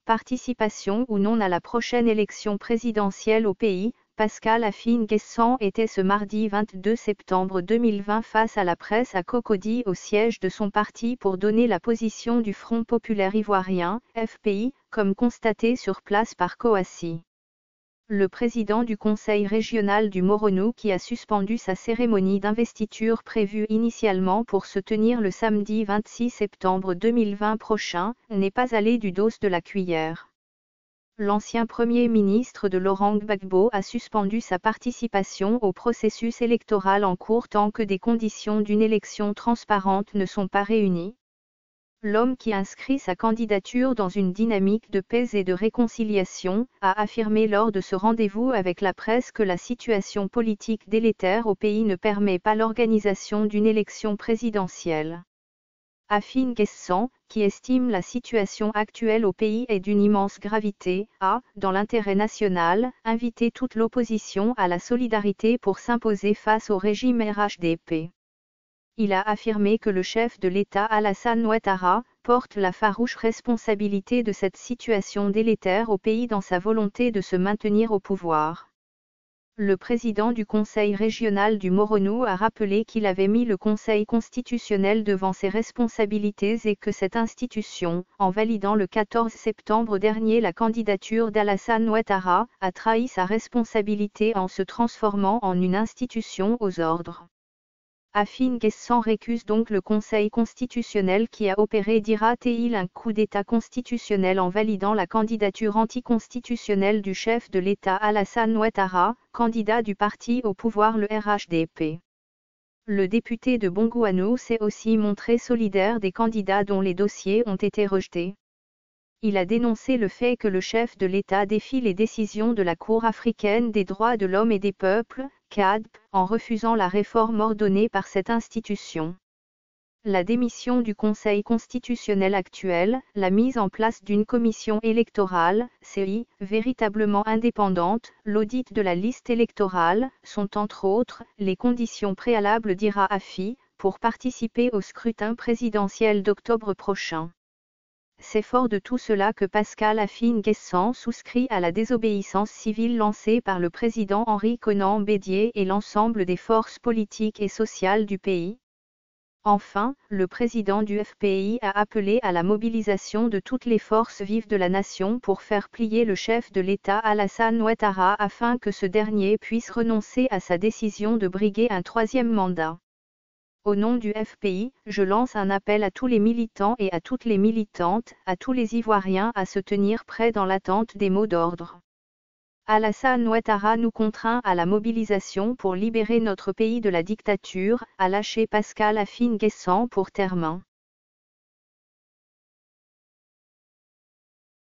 participation ou non à la prochaine élection présidentielle au pays, Pascal Afine-Guessant était ce mardi 22 septembre 2020 face à la presse à Cocody au siège de son parti pour donner la position du Front populaire ivoirien, FPI, comme constaté sur place par Kouassi. Le président du conseil régional du Moronou qui a suspendu sa cérémonie d'investiture prévue initialement pour se tenir le samedi 26 septembre 2020 prochain, n'est pas allé du dos de la cuillère. L'ancien Premier ministre de Laurent Gbagbo a suspendu sa participation au processus électoral en cours tant que des conditions d'une élection transparente ne sont pas réunies. L'homme qui inscrit sa candidature dans une dynamique de paix et de réconciliation, a affirmé lors de ce rendez-vous avec la presse que la situation politique délétère au pays ne permet pas l'organisation d'une élection présidentielle. Afine-Guessant, qui estime la situation actuelle au pays est d'une immense gravité, a, dans l'intérêt national, invité toute l'opposition à la solidarité pour s'imposer face au régime RHDP. Il a affirmé que le chef de l'État Alassane Ouattara porte la farouche responsabilité de cette situation délétère au pays dans sa volonté de se maintenir au pouvoir. Le président du Conseil régional du Moronou a rappelé qu'il avait mis le Conseil constitutionnel devant ses responsabilités et que cette institution, en validant le 14 septembre dernier la candidature d'Alassane Ouattara, a trahi sa responsabilité en se transformant en une institution aux ordres. Afine-Guessant récuse donc le Conseil constitutionnel qui a opéré, dira-t-il, un coup d'État constitutionnel en validant la candidature anticonstitutionnelle du chef de l'État Alassane Ouattara, candidat du parti au pouvoir le RHDP. Le député de Bongouano s'est aussi montré solidaire des candidats dont les dossiers ont été rejetés. Il a dénoncé le fait que le chef de l'État défie les décisions de la Cour africaine des droits de l'homme et des peuples, CADP, en refusant la réforme ordonnée par cette institution. La démission du Conseil constitutionnel actuel, la mise en place d'une commission électorale, CI, véritablement indépendante, l'audit de la liste électorale, sont entre autres, les conditions préalables, dira Afi, pour participer au scrutin présidentiel d'octobre prochain. C'est fort de tout cela que Pascal Afine-Guessant souscrit à la désobéissance civile lancée par le président Henri Konan Bédié et l'ensemble des forces politiques et sociales du pays. Enfin, le président du FPI a appelé à la mobilisation de toutes les forces vives de la nation pour faire plier le chef de l'État Alassane Ouattara afin que ce dernier puisse renoncer à sa décision de briguer un troisième mandat. Au nom du FPI, je lance un appel à tous les militants et à toutes les militantes, à tous les Ivoiriens à se tenir prêts dans l'attente des mots d'ordre. Alassane Ouattara nous contraint à la mobilisation pour libérer notre pays de la dictature, a lâché Pascal Afine-Guessant pour Terre-Main.